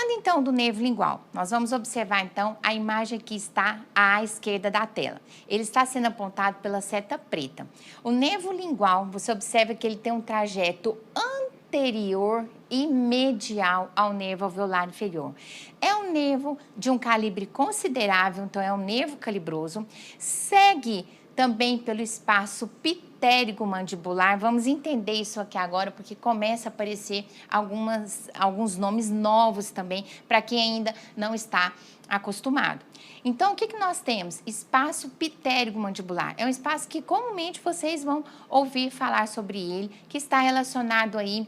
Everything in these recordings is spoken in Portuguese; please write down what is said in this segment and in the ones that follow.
Falando então do nervo lingual, nós vamos observar então a imagem que está à esquerda da tela. Ele está sendo apontado pela seta preta. O nervo lingual, você observa que ele tem um trajeto anterior e medial ao nervo alveolar inferior. É um nervo de um calibre considerável, então é um nervo calibroso, segue também pelo espaço pitérigo mandibular. Vamos entender isso aqui agora, porque começa a aparecer alguns nomes novos também, para quem ainda não está acostumado. Então, o que nós temos? Espaço pitérigo mandibular. É um espaço que comumente vocês vão ouvir falar sobre ele, que está relacionado aí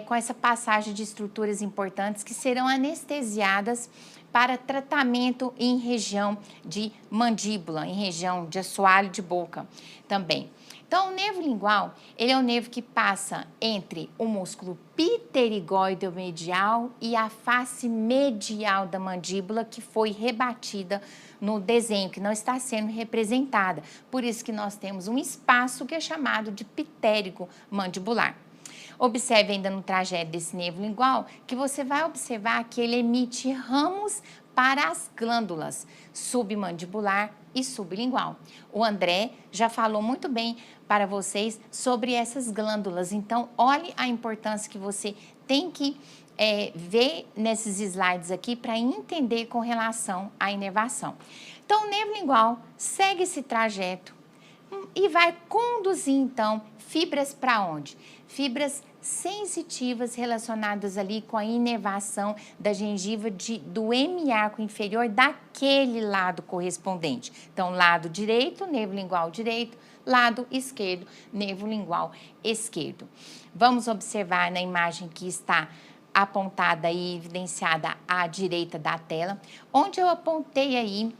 com essa passagem de estruturas importantes que serão anestesiadas para tratamento em região de mandíbula, em região de assoalho de boca também. Então, o nervo lingual, ele é um nervo que passa entre o músculo pterigóide medial e a face medial da mandíbula, que foi rebatida no desenho, que não está sendo representada. Por isso que nós temos um espaço que é chamado de pitérigo mandibular. Observe ainda no trajeto desse nervo lingual que você vai observar que ele emite ramos para as glândulas submandibular e sublingual. O André já falou muito bem para vocês sobre essas glândulas, então olhe a importância que você tem que ver nesses slides aqui para entender com relação à inervação. Então, o nervo lingual segue esse trajeto e vai conduzir, então, fibras para onde? Fibras sensitivas relacionadas ali com a inervação da gengiva do hemiarco inferior daquele lado correspondente. Então, lado direito, nervo lingual direito, lado esquerdo, nervo lingual esquerdo. Vamos observar na imagem que está apontada e evidenciada à direita da tela, onde eu apontei aí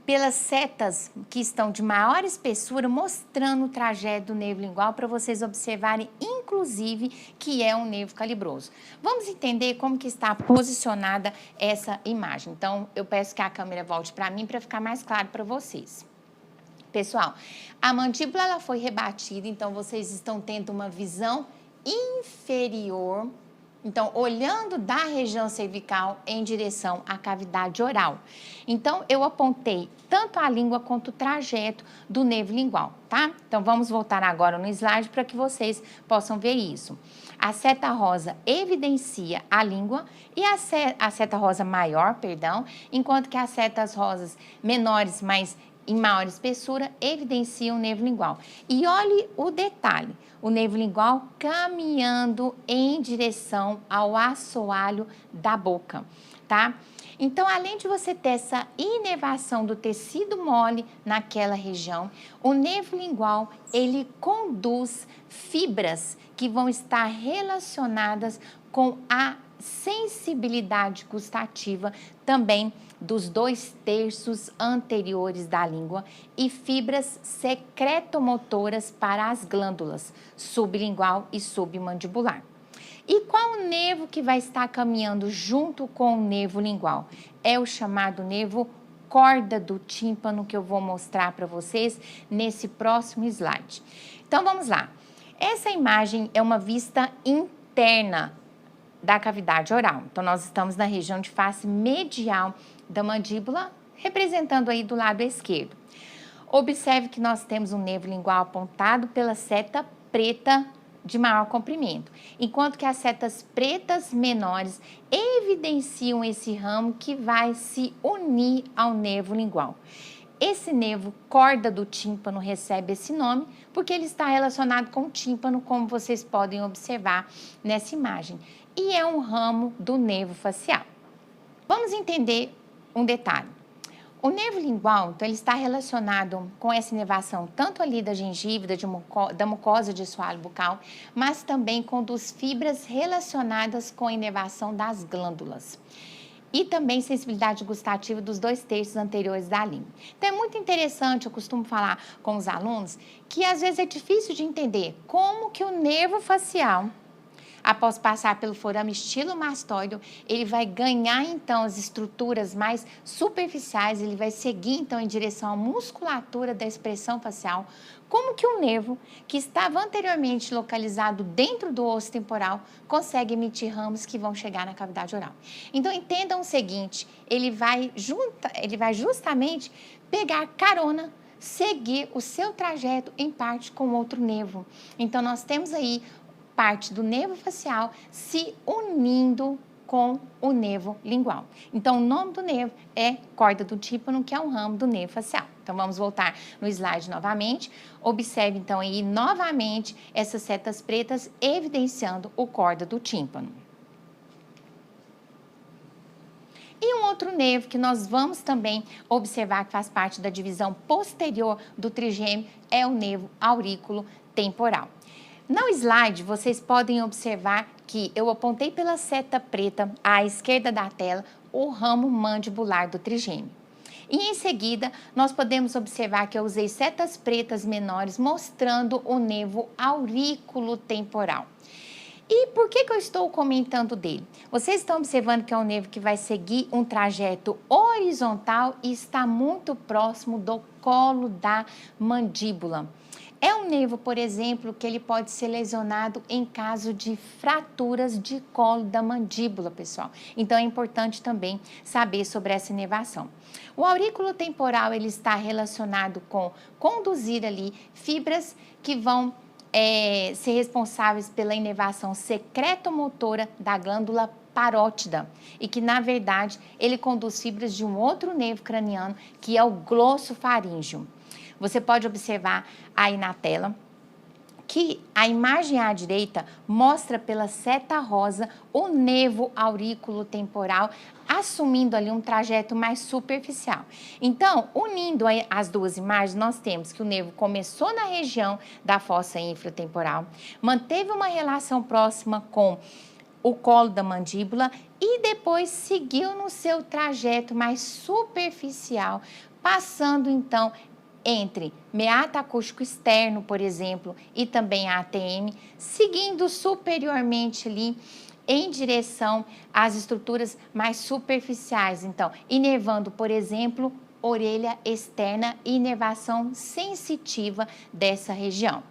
pelas setas que estão de maior espessura, mostrando o trajeto do nervo lingual para vocês observarem, inclusive, que é um nervo calibroso. Vamos entender como que está posicionada essa imagem. Então, eu peço que a câmera volte para mim para ficar mais claro para vocês. Pessoal, a mandíbula ela foi rebatida, então vocês estão tendo uma visão inferior. Então, olhando da região cervical em direção à cavidade oral. Então, eu apontei tanto a língua quanto o trajeto do nervo lingual, tá? Então, vamos voltar agora no slide para que vocês possam ver isso. A seta rosa evidencia a língua e a seta rosa maior, perdão, enquanto que as setas rosas menores, mas em maior espessura, evidenciam o nervo lingual. E olhe o detalhe, o nervo lingual caminhando em direção ao assoalho da boca, tá? Então, além de você ter essa inervação do tecido mole naquela região, o nervo lingual, ele conduz fibras que vão estar relacionadas com a sensibilidade gustativa também dos 2/3 anteriores da língua e fibras secretomotoras para as glândulas sublingual e submandibular. E qual o nervo que vai estar caminhando junto com o nervo lingual? É o chamado nervo corda do tímpano, que eu vou mostrar para vocês nesse próximo slide. Então, vamos lá. Essa imagem é uma vista interna da cavidade oral. Então, nós estamos na região de face medial da mandíbula, representando aí do lado esquerdo. Observe que nós temos um nervo lingual apontado pela seta preta de maior comprimento, enquanto que as setas pretas menores evidenciam esse ramo que vai se unir ao nervo lingual. Esse nervo corda do tímpano recebe esse nome porque ele está relacionado com o tímpano, como vocês podem observar nessa imagem, e é um ramo do nervo facial. Vamos entender um detalhe. O nervo lingual, então, ele está relacionado com essa inervação tanto ali da gengiva, da mucosa de assoalho bucal, mas também conduz fibras relacionadas com a inervação das glândulas. E também sensibilidade gustativa dos 2/3 anteriores da língua. Então, é muito interessante, eu costumo falar com os alunos, que às vezes é difícil de entender como que o nervo facial, após passar pelo forame estilomastoide, ele vai ganhar, então, as estruturas mais superficiais, ele vai seguir, então, em direção à musculatura da expressão facial. Como que um nervo que estava anteriormente localizado dentro do osso temporal consegue emitir ramos que vão chegar na cavidade oral? Então, entendam o seguinte, ele vai justamente pegar carona, seguir o seu trajeto em parte com outro nervo. Então, nós temos aí parte do nervo facial se unindo com o nervo lingual. Então, o nome do nervo é corda do tímpano, que é um ramo do nervo facial. Então, vamos voltar no slide novamente. Observe, então, aí novamente essas setas pretas evidenciando o corda do tímpano. E um outro nervo que nós vamos também observar que faz parte da divisão posterior do trigêmeo é o nervo aurículo temporal. No slide, vocês podem observar que eu apontei pela seta preta à esquerda da tela o ramo mandibular do trigêmeo. E em seguida, nós podemos observar que eu usei setas pretas menores mostrando o nervo aurículo temporal. E por que eu estou comentando dele? Vocês estão observando que é um nervo que vai seguir um trajeto horizontal e está muito próximo do colo da mandíbula. É um nervo, por exemplo, que ele pode ser lesionado em caso de fraturas de colo da mandíbula, pessoal. Então, é importante também saber sobre essa inervação. O aurículo temporal, ele está relacionado com conduzir ali fibras que vão ser responsáveis pela inervação secretomotora da glândula parótida e que, na verdade, ele conduz fibras de um outro nervo craniano, que é o glossofaríngeo. Você pode observar aí na tela que a imagem à direita mostra pela seta rosa o nervo aurículo temporal, assumindo ali um trajeto mais superficial. Então, unindo as duas imagens, nós temos que o nervo começou na região da fossa infratemporal, manteve uma relação próxima com o colo da mandíbula e depois seguiu no seu trajeto mais superficial, passando então entre meato acústico externo, por exemplo, e também a ATM, seguindo superiormente ali em direção às estruturas mais superficiais. Então, inervando, por exemplo, orelha externa e inervação sensitiva dessa região.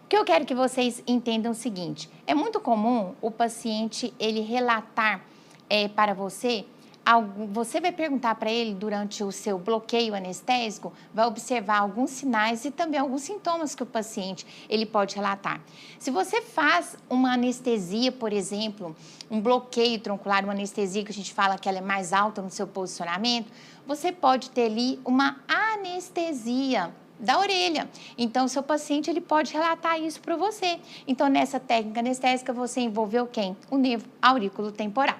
O que eu quero que vocês entendam é o seguinte, é muito comum o paciente ele relatar para você vai perguntar para ele durante o seu bloqueio anestésico, vai observar alguns sinais e também alguns sintomas que o paciente ele pode relatar. Se você faz uma anestesia, por exemplo, um bloqueio troncular, uma anestesia que a gente fala que ela é mais alta no seu posicionamento, você pode ter ali uma anestesia da orelha. Então, o seu paciente ele pode relatar isso para você. Então, nessa técnica anestésica, você envolveu quem? O nervo aurículo temporal.